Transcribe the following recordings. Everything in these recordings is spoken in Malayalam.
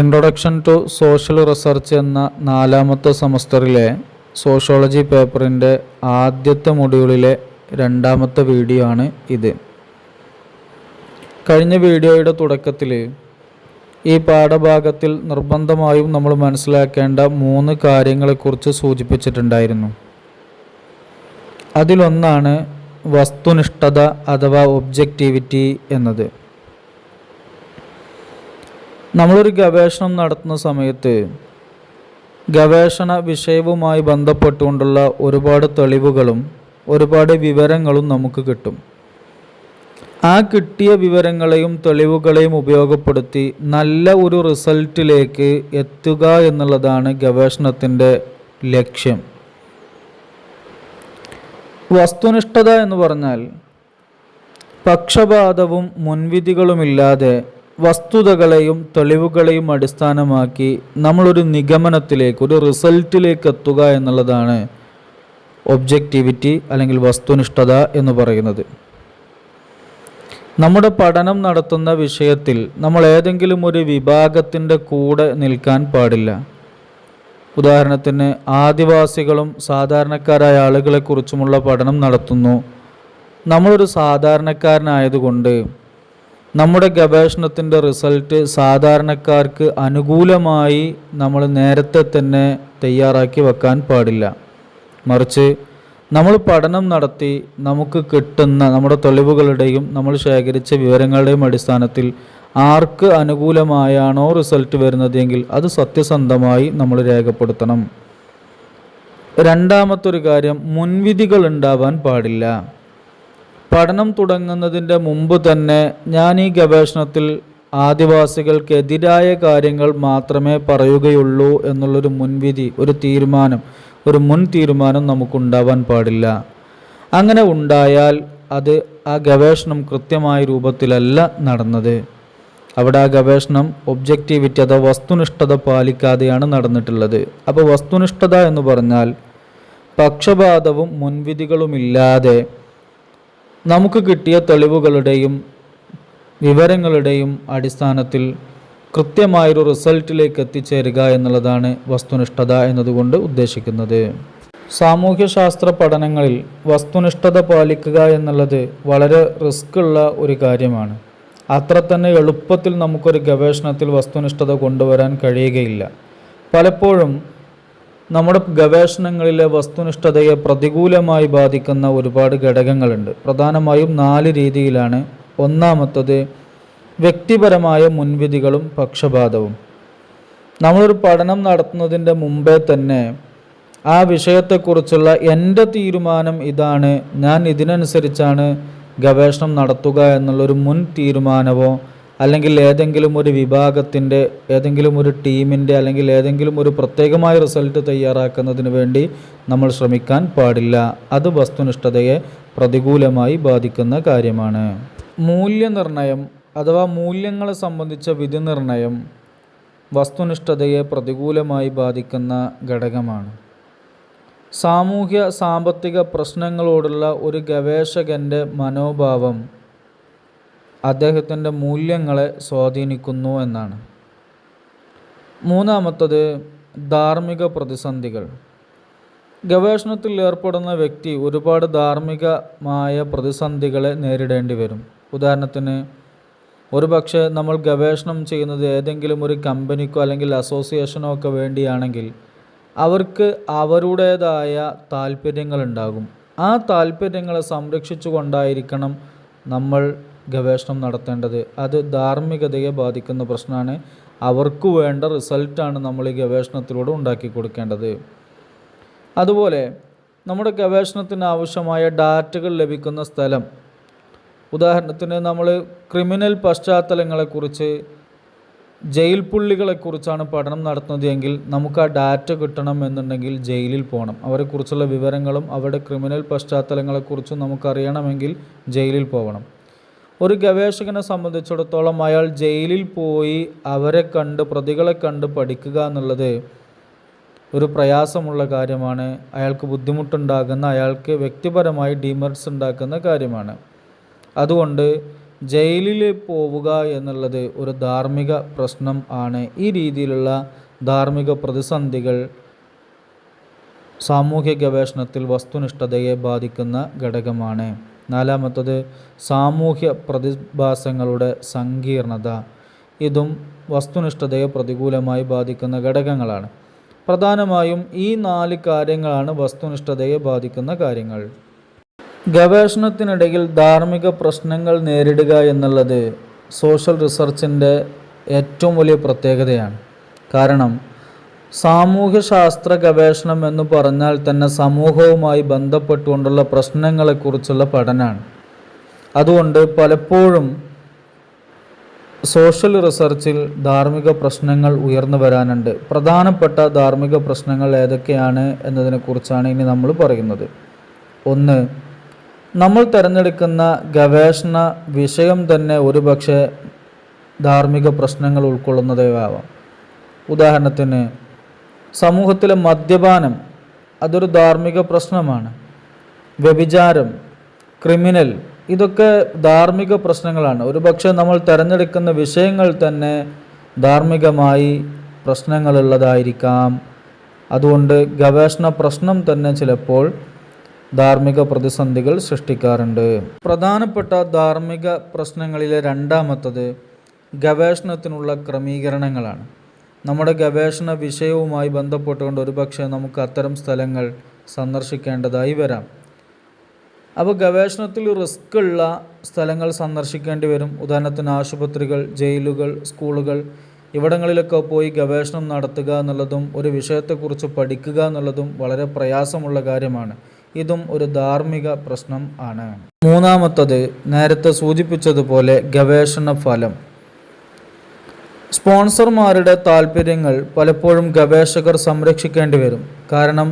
ഇൻട്രൊഡക്ഷൻ ടു സോഷ്യൽ റിസർച്ച് എന്ന 4ാമത്തെ സെമസ്റ്ററിലെ സോഷ്യോളജി പേപ്പറിൻ്റെ ആദ്യത്തെ മൊഡ്യൂളിലെ 2ാമത്തെ വീഡിയോ ആണ് ഇത്. കഴിഞ്ഞ വീഡിയോയുടെ തുടക്കത്തിൽ ഈ പാഠഭാഗത്തിൽ നിർബന്ധമായും നമ്മൾ മനസ്സിലാക്കേണ്ട 3 കാര്യങ്ങളെക്കുറിച്ച് സൂചിപ്പിച്ചിട്ടുണ്ടായിരുന്നു. അതിലൊന്നാണ് വസ്തുനിഷ്ഠത അഥവാ ഒബ്ജക്റ്റിവിറ്റി എന്നത്. നമ്മളൊരു ഗവേഷണം നടത്തുന്ന സമയത്ത് ഗവേഷണ വിഷയവുമായി ബന്ധപ്പെട്ടുകൊണ്ടുള്ള ഒരുപാട് തെളിവുകളും ഒരുപാട് വിവരങ്ങളും നമുക്ക് കിട്ടും. ആ കിട്ടിയ വിവരങ്ങളെയും തെളിവുകളെയും ഉപയോഗപ്പെടുത്തി നല്ല ഒരു റിസൾട്ടിലേക്ക് എത്തുക എന്നുള്ളതാണ് ഗവേഷണത്തിൻ്റെ ലക്ഷ്യം. വസ്തുനിഷ്ഠത എന്ന് പറഞ്ഞാൽ പക്ഷപാതവും മുൻവിധികളുമില്ലാതെ വസ്തുതകളെയും തെളിവുകളെയും അടിസ്ഥാനമാക്കി നമ്മളൊരു നിഗമനത്തിലേക്ക്, ഒരു റിസൾട്ടിലേക്ക് എത്തുക എന്നുള്ളതാണ് ഒബ്ജക്റ്റിവിറ്റി അല്ലെങ്കിൽ വസ്തുനിഷ്ഠത എന്ന് പറയുന്നത്. നമ്മുടെ പഠനം നടത്തുന്ന വിഷയത്തിൽ നമ്മൾ ഏതെങ്കിലും ഒരു വിഭാഗത്തിൻ്റെ കൂടെ നിൽക്കാൻ പാടില്ല. ഉദാഹരണത്തിന് ആദിവാസികളും സാധാരണക്കാരായ ആളുകളെക്കുറിച്ചുമുള്ള പഠനം നടത്തുന്നു. നമ്മളൊരു സാധാരണക്കാരനായതുകൊണ്ട് നമ്മുടെ ഗവേഷണത്തിൻ്റെ റിസൾട്ട് സാധാരണക്കാർക്ക് അനുകൂലമായി നമ്മൾ നേരത്തെ തന്നെ തയ്യാറാക്കി വെക്കാൻ പാടില്ല. മറിച്ച് നമ്മൾ പഠനം നടത്തി നമുക്ക് കിട്ടുന്ന നമ്മുടെ തെളിവുകളുടെയും നമ്മൾ ശേഖരിച്ച വിവരങ്ങളുടെയും അടിസ്ഥാനത്തിൽ ആർക്ക് അനുകൂലമായാണോ റിസൾട്ട് വരുന്നതെങ്കിൽ അത് സത്യസന്ധമായി നമ്മൾ രേഖപ്പെടുത്തണം. 2ാമത്തൊരു കാര്യം, മുൻവിധികൾ ഉണ്ടാവാൻ പാടില്ല. പഠനം തുടങ്ങുന്നതിൻ്റെ മുമ്പ് തന്നെ ഞാൻ ഈ ഗവേഷണത്തിൽ ആദിവാസികൾക്കെതിരായ കാര്യങ്ങൾ മാത്രമേ പറയുകയുള്ളൂ എന്നുള്ളൊരു മുൻവിധി, ഒരു മുൻ തീരുമാനം നമുക്കുണ്ടാവാൻ പാടില്ല. അങ്ങനെ ഉണ്ടായാൽ അത് ആ ഗവേഷണം കൃത്യമായ രൂപത്തിലല്ല നടന്നത്. അവിടെ ആ ഗവേഷണം ഒബ്ജക്റ്റിവിറ്റി അഥവാ വസ്തുനിഷ്ഠത പാലിക്കാതെയാണ് നടന്നിട്ടുള്ളത്. അപ്പോൾ വസ്തുനിഷ്ഠത എന്ന് പറഞ്ഞാൽ പക്ഷപാതവും മുൻവിധികളുമില്ലാതെ നമുക്ക് കിട്ടിയ തെളിവുകളുടെയും വിവരങ്ങളുടെയും അടിസ്ഥാനത്തിൽ കൃത്യമായൊരു റിസൾട്ടിലേക്ക് എത്തിച്ചേരുക എന്നുള്ളതാണ് വസ്തുനിഷ്ഠത എന്നതുകൊണ്ട് ഉദ്ദേശിക്കുന്നത്. സാമൂഹ്യശാസ്ത്ര പഠനങ്ങളിൽ വസ്തുനിഷ്ഠത പാലിക്കുക എന്നുള്ളത് വളരെ റിസ്ക് ഉള്ള ഒരു കാര്യമാണ്. അത്ര തന്നെ എളുപ്പത്തിൽ നമുക്കൊരു ഗവേഷണത്തിൽ വസ്തുനിഷ്ഠത കൊണ്ടുവരാൻ കഴിയുകയില്ല. പലപ്പോഴും നമ്മുടെ ഗവേഷണങ്ങളിലെ വസ്തുനിഷ്ഠതയെ പ്രതികൂലമായി ബാധിക്കുന്ന ഒരുപാട് ഘടകങ്ങളുണ്ട്. പ്രധാനമായും 4 രീതിയിലാണ്. ഒന്നാമത്തത് വ്യക്തിപരമായ മുൻവിധികളും പക്ഷപാതവും. നമ്മളൊരു പഠനം നടത്തുന്നതിൻ്റെ മുമ്പേ തന്നെ ആ വിഷയത്തെക്കുറിച്ചുള്ള എൻ്റെ തീരുമാനം ഇതാണ്, ഞാൻ ഇതിനനുസരിച്ചാണ് ഗവേഷണം നടത്തുക എന്നുള്ളൊരു മുൻ തീരുമാനമോ അല്ലെങ്കിൽ ഏതെങ്കിലും ഒരു വിഭാഗത്തിൻ്റെ, ഏതെങ്കിലും ഒരു ടീമിൻ്റെ അല്ലെങ്കിൽ ഏതെങ്കിലും ഒരു പ്രത്യേകമായ റിസൾട്ട് തയ്യാറാക്കുന്നതിന് വേണ്ടി നമ്മൾ ശ്രമിക്കാൻ പാടില്ല. അത് വസ്തുനിഷ്ഠതയെ പ്രതികൂലമായി ബാധിക്കുന്ന കാര്യമാണ്. മൂല്യനിർണ്ണയം അഥവാ മൂല്യങ്ങളെ സംബന്ധിച്ച വിധി നിർണ്ണയം വസ്തുനിഷ്ഠതയെ പ്രതികൂലമായി ബാധിക്കുന്ന ഘടകമാണ്. സാമൂഹ്യ സാമ്പത്തിക പ്രശ്നങ്ങളോടുള്ള ഒരു ഗവേഷകൻ്റെ മനോഭാവം അദ്ദേഹത്തിൻ്റെ മൂല്യങ്ങളെ സ്വാധീനിക്കുന്നു എന്നാണ്. 3ാമത്തത് ധാർമ്മിക പ്രതിസന്ധികൾ. ഗവേഷണത്തിൽ ഏർപ്പെടുന്ന വ്യക്തി ഒരുപാട് ധാർമ്മികമായ പ്രതിസന്ധികളെ നേരിടേണ്ടി വരും. ഉദാഹരണത്തിന് ഒരുപക്ഷെ നമ്മൾ ഗവേഷണം ചെയ്യുന്നത് ഏതെങ്കിലും ഒരു കമ്പനിക്കോ അല്ലെങ്കിൽ അസോസിയേഷനോ ഒക്കെ വേണ്ടിയാണെങ്കിൽ അവർക്ക് അവരുടേതായ താല്പര്യങ്ങളുണ്ടാകും. ആ താല്പര്യങ്ങളെ സംരക്ഷിച്ചു കൊണ്ടായിരിക്കണം നമ്മൾ ഗവേഷണം നടത്തേണ്ടത്. അത് ധാർമ്മികതയെ ബാധിക്കുന്ന പ്രശ്നമാണ്. അവർക്ക് വേണ്ട റിസൾട്ടാണ് നമ്മൾ ഈ ഗവേഷണത്തിലൂടെ ഉണ്ടാക്കി കൊടുക്കേണ്ടത്. അതുപോലെ നമ്മുടെ ഗവേഷണത്തിന് ആവശ്യമായ ഡാറ്റകൾ ലഭിക്കുന്ന സ്ഥലം, ഉദാഹരണത്തിന് നമ്മൾ ക്രിമിനൽ പശ്ചാത്തലങ്ങളെക്കുറിച്ച്, ജയിൽ പുള്ളികളെക്കുറിച്ചാണ് പഠനം നടത്തുന്നത് എങ്കിൽ നമുക്ക് ആ ഡാറ്റ കിട്ടണം എന്നുണ്ടെങ്കിൽ ജയിലിൽ പോകണം. അവരെക്കുറിച്ചുള്ള വിവരങ്ങളും അവരുടെ ക്രിമിനൽ പശ്ചാത്തലങ്ങളെക്കുറിച്ചും നമുക്കറിയണമെങ്കിൽ ജയിലിൽ പോകണം. ഒരു ഗവേഷകനെ സംബന്ധിച്ചിടത്തോളം അയാൾ ജയിലിൽ പോയി അവരെ കണ്ട്, പ്രതികളെ കണ്ട് പഠിക്കുക എന്നുള്ളത് ഒരു പ്രയാസമുള്ള കാര്യമാണ്. അയാൾക്ക് ബുദ്ധിമുട്ടുണ്ടാകുന്ന, അയാൾക്ക് വ്യക്തിപരമായി ഡിമെറിറ്റ്സ് ഉണ്ടാക്കുന്ന കാര്യമാണ്. അതുകൊണ്ട് ജയിലിൽ പോവുക എന്നുള്ളത് ഒരു ധാർമ്മിക പ്രശ്നം ആണ്. ഈ രീതിയിലുള്ള ധാർമ്മിക പ്രതിസന്ധികൾ സാമൂഹ്യ ഗവേഷണത്തിൽ വസ്തുനിഷ്ഠതയെ ബാധിക്കുന്ന ഘടകമാണ്. നാലാമത്തത് സാമൂഹ്യ പ്രതിഭാസങ്ങളുടെ സങ്കീർണത. ഇതും വസ്തുനിഷ്ഠതയെ പ്രതികൂലമായി ബാധിക്കുന്ന ഘടകങ്ങളാണ്. പ്രധാനമായും ഈ 4 കാര്യങ്ങളാണ് വസ്തുനിഷ്ഠതയെ ബാധിക്കുന്ന കാര്യങ്ങൾ. ഗവേഷണത്തിനിടയിൽ ധാർമ്മിക പ്രശ്നങ്ങൾ നേരിടുക എന്നുള്ളത് സോഷ്യൽ റിസർച്ചിൻ്റെ ഏറ്റവും വലിയ പ്രത്യേകതയാണ്. കാരണം സാമൂഹ്യശാസ്ത്ര ഗവേഷണം എന്ന് പറഞ്ഞാൽ തന്നെ സമൂഹവുമായി ബന്ധപ്പെട്ടുകൊണ്ടുള്ള പ്രശ്നങ്ങളെക്കുറിച്ചുള്ള പഠനമാണ്. അതുകൊണ്ട് പലപ്പോഴും സോഷ്യൽ റിസർച്ചിൽ ധാർമ്മിക പ്രശ്നങ്ങൾ ഉയർന്നു വരാനുണ്ട്. പ്രധാനപ്പെട്ട ധാർമ്മിക പ്രശ്നങ്ങൾ ഏതൊക്കെയാണ് എന്നതിനെക്കുറിച്ചാണ് ഇനി നമ്മൾ പറയുന്നത്. ഒന്ന്, നമ്മൾ തിരഞ്ഞെടുക്കുന്ന ഗവേഷണ വിഷയം തന്നെ ഒരുപക്ഷെ ധാർമ്മിക പ്രശ്നങ്ങൾ ഉൾക്കൊള്ളുന്നതേ ആവാം. ഉദാഹരണത്തിന് സമൂഹത്തിലെ മദ്യപാനം അതൊരു ധാർമ്മിക പ്രശ്നമാണ്. വ്യഭിചാരം, ക്രിമിനൽ, ഇതൊക്കെ ധാർമ്മിക പ്രശ്നങ്ങളാണ്. ഒരുപക്ഷെ നമ്മൾ തിരഞ്ഞെടുക്കുന്ന വിഷയങ്ങൾ തന്നെ ധാർമ്മികമായി പ്രശ്നങ്ങളുള്ളതായിരിക്കാം. അതുകൊണ്ട് ഗവേഷണ പ്രശ്നം തന്നെ ചിലപ്പോൾ ധാർമ്മിക പ്രതിസന്ധികൾ സൃഷ്ടിക്കാറുണ്ട്. പ്രധാനപ്പെട്ട ധാർമ്മിക പ്രശ്നങ്ങളിലെ രണ്ടാമത്തത് ഗവേഷണത്തിനുള്ള ക്രമീകരണങ്ങളാണ്. നമ്മുടെ ഗവേഷണ വിഷയവുമായി ബന്ധപ്പെട്ടുകൊണ്ട് ഒരുപക്ഷെ നമുക്ക് അത്തരം സ്ഥലങ്ങൾ സന്ദർശിക്കേണ്ടതായി വരാം. അപ്പോൾ ഗവേഷണത്തിൽ റിസ്ക് ഉള്ള സ്ഥലങ്ങൾ സന്ദർശിക്കേണ്ടി വരും. ഉദാഹരണത്തിന് ആശുപത്രികൾ, ജയിലുകൾ, സ്കൂളുകൾ, ഇവിടങ്ങളിലൊക്കെ പോയി ഗവേഷണം നടത്തുക എന്നുള്ളതും ഒരു വിഷയത്തെക്കുറിച്ച് പഠിക്കുക എന്നുള്ളതും വളരെ പ്രയാസമുള്ള കാര്യമാണ്. ഇതും ഒരു ധാർമ്മിക പ്രശ്നം ആണ്. മൂന്നാമത്തത് നേരത്തെ സൂചിപ്പിച്ചതുപോലെ ഗവേഷണ ഫലം. സ്പോൺസർമാരുടെ താല്പര്യങ്ങൾ പലപ്പോഴും ഗവേഷകർ സംരക്ഷിക്കേണ്ടി വരും. കാരണം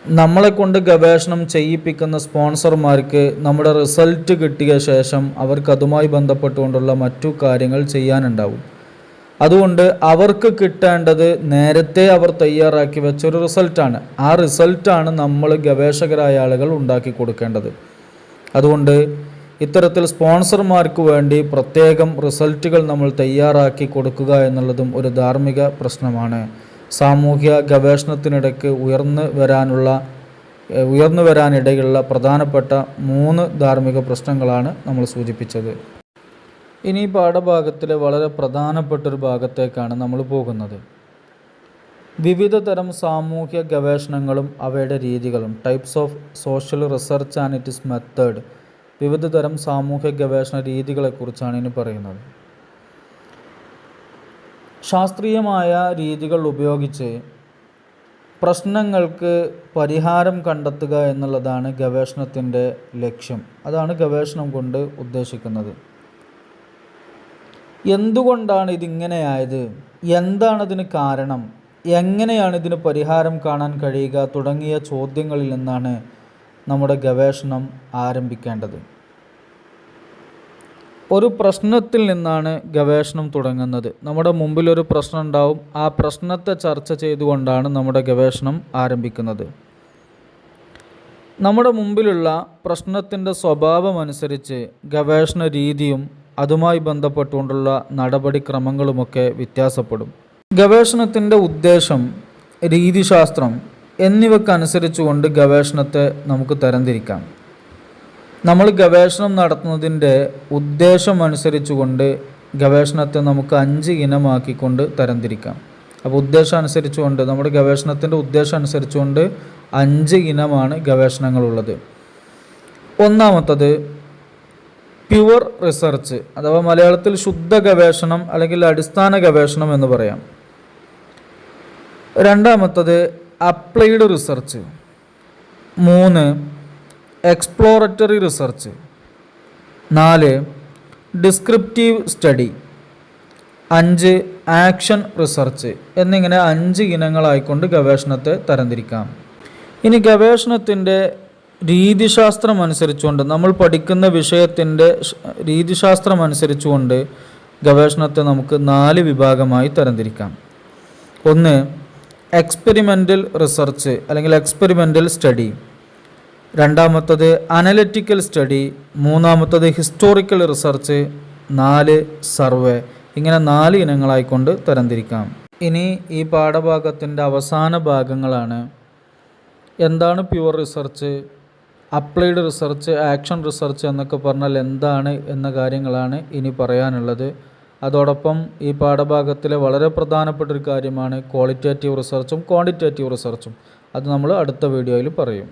നമ്മളെ കൊണ്ട് ഗവേഷണം ചെയ്യിപ്പിക്കുന്ന സ്പോൺസർമാർക്ക് നമ്മുടെ റിസൾട്ട് കിട്ടിയ ശേഷം അവർക്ക് അതുമായി ബന്ധപ്പെട്ടുകൊണ്ടുള്ള മറ്റു കാര്യങ്ങൾ ചെയ്യാനുണ്ടാവും. അതുകൊണ്ട് അവർക്ക് കിട്ടേണ്ടത് നേരത്തെ അവർ തയ്യാറാക്കി വെച്ചൊരു റിസൾട്ടാണ്. ആ റിസൾട്ടാണ് നമ്മൾ ഗവേഷകരായ ആളുകൾ ഉണ്ടാക്കി കൊടുക്കേണ്ടത്. അതുകൊണ്ട് ഇത്തരത്തിൽ സ്പോൺസർമാർക്ക് വേണ്ടി പ്രത്യേകം റിസൾട്ടുകൾ നമ്മൾ തയ്യാറാക്കി കൊടുക്കുക എന്നുള്ളതും ഒരു ധാർമ്മിക പ്രശ്നമാണ്. സാമൂഹ്യ ഗവേഷണത്തിനിടയ്ക്ക് ഉയർന്നു വരാനിടയുള്ള പ്രധാനപ്പെട്ട 3 ധാർമ്മിക പ്രശ്നങ്ങളാണ് നമ്മൾ സൂചിപ്പിച്ചത്. ഇനി പാഠഭാഗത്തിലെ വളരെ പ്രധാനപ്പെട്ടൊരു ഭാഗത്തേക്കാണ് നമ്മൾ പോകുന്നത്. വിവിധ തരം സാമൂഹ്യ ഗവേഷണങ്ങളും അവയുടെ രീതികളും. Types of social research and it's method. വിവിധ തരം സാമൂഹ്യ ഗവേഷണ രീതികളെക്കുറിച്ചാണ് ഇനി പറയുന്നത്. ശാസ്ത്രീയമായ രീതികൾ ഉപയോഗിച്ച് പ്രശ്നങ്ങൾക്ക് പരിഹാരം കണ്ടെത്തുക എന്നുള്ളതാണ് ഗവേഷണത്തിൻ്റെ ലക്ഷ്യം. അതാണ് ഗവേഷണം കൊണ്ട് ഉദ്ദേശിക്കുന്നത്. എന്തുകൊണ്ടാണ് ഇതിങ്ങനെയായത്, എന്താണതിന് കാരണം, എങ്ങനെയാണ് ഇതിന് പരിഹാരം കാണാൻ കഴിയുക തുടങ്ങിയ ചോദ്യങ്ങളിൽ നിന്നാണ് നമ്മുടെ ഗവേഷണം ആരംഭിക്കേണ്ടത്. ഒരു പ്രശ്നത്തിൽ നിന്നാണ് ഗവേഷണം തുടങ്ങുന്നത്. നമ്മുടെ മുമ്പിലൊരു പ്രശ്നം ഉണ്ടാവും. ആ പ്രശ്നത്തെ ചർച്ച ചെയ്തുകൊണ്ടാണ് നമ്മുടെ ഗവേഷണം ആരംഭിക്കുന്നത്. നമ്മുടെ മുമ്പിലുള്ള പ്രശ്നത്തിൻ്റെ സ്വഭാവമനുസരിച്ച് ഗവേഷണ രീതിയും അതുമായി ബന്ധപ്പെട്ടുകൊണ്ടുള്ള നടപടിക്രമങ്ങളുമൊക്കെ വ്യത്യാസപ്പെടും. ഗവേഷണത്തിൻ്റെ ഉദ്ദേശം, രീതിശാസ്ത്രം എന്നിവക്കനുസരിച്ചുകൊണ്ട് ഗവേഷണത്തെ നമുക്ക് തരംതിരിക്കാം. നമ്മൾ ഗവേഷണം നടത്തുന്നതിൻ്റെ ഉദ്ദേശം അനുസരിച്ചുകൊണ്ട് ഗവേഷണത്തെ നമുക്ക് 5 ഇനമാക്കിക്കൊണ്ട് തരംതിരിക്കാം. അപ്പോൾ ഉദ്ദേശം അനുസരിച്ചുകൊണ്ട്, നമ്മുടെ ഗവേഷണത്തിൻ്റെ ഉദ്ദേശം അനുസരിച്ചുകൊണ്ട് 5 ഇനമാണ് ഗവേഷണങ്ങളുള്ളത്. ഒന്നാമത്തത് പ്യുവർ റിസർച്ച്, അഥവാ മലയാളത്തിൽ ശുദ്ധ ഗവേഷണം അല്ലെങ്കിൽ അടിസ്ഥാന ഗവേഷണം എന്ന് പറയാം. രണ്ടാമത്തത് applied research. 3 exploratory research. 4 descriptive study. 5 action research എന്നിങ്ങനെ 5 ഇനങ്ങളായിക്കൊണ്ട് ഗവേഷണത്തെ തരംതിരിക്കാം. ഇനി ഗവേഷണത്തിൻ്റെ രീതിശാസ്ത്രം അനുസരിച്ചുകൊണ്ട്, നമ്മൾ പഠിക്കുന്ന വിഷയത്തിൻ്റെ രീതിശാസ്ത്രം അനുസരിച്ചുകൊണ്ട് ഗവേഷണത്തെ നമുക്ക് 4 വിഭാഗമായി തരംതിരിക്കാം. 1 എക്സ്പെരിമെൻ്റൽ റിസർച്ച് അല്ലെങ്കിൽ എക്സ്പെരിമെൻ്റൽ സ്റ്റഡി. രണ്ടാമത്തത് അനലിറ്റിക്കൽ സ്റ്റഡി, മൂന്നാമത്തത് ഹിസ്റ്റോറിക്കൽ റിസർച്ച്, 4 സർവേ. ഇങ്ങനെ 4 ഇനങ്ങളായിക്കൊണ്ട് തരംതിരിക്കാം. ഇനി ഈ പാഠഭാഗത്തിൻ്റെ അവസാന ഭാഗങ്ങളാണ്. എന്താണ് pure research, applied research, action research എന്നൊക്കെ പറഞ്ഞാൽ എന്താണ് എന്ന കാര്യങ്ങളാണ് ഇനി പറയാനുള്ളത്. അതോടൊപ്പം ഈ പാഠഭാഗത്തിലെ വളരെ പ്രധാനപ്പെട്ട ഒരു കാര്യമാണ് ക്വാളിറ്റേറ്റീവ് റിസർച്ചും ക്വാണ്ടിറ്റേറ്റീവ് റിസർച്ചും. അത് നമ്മൾ അടുത്ത വീഡിയോയിൽ പറയും.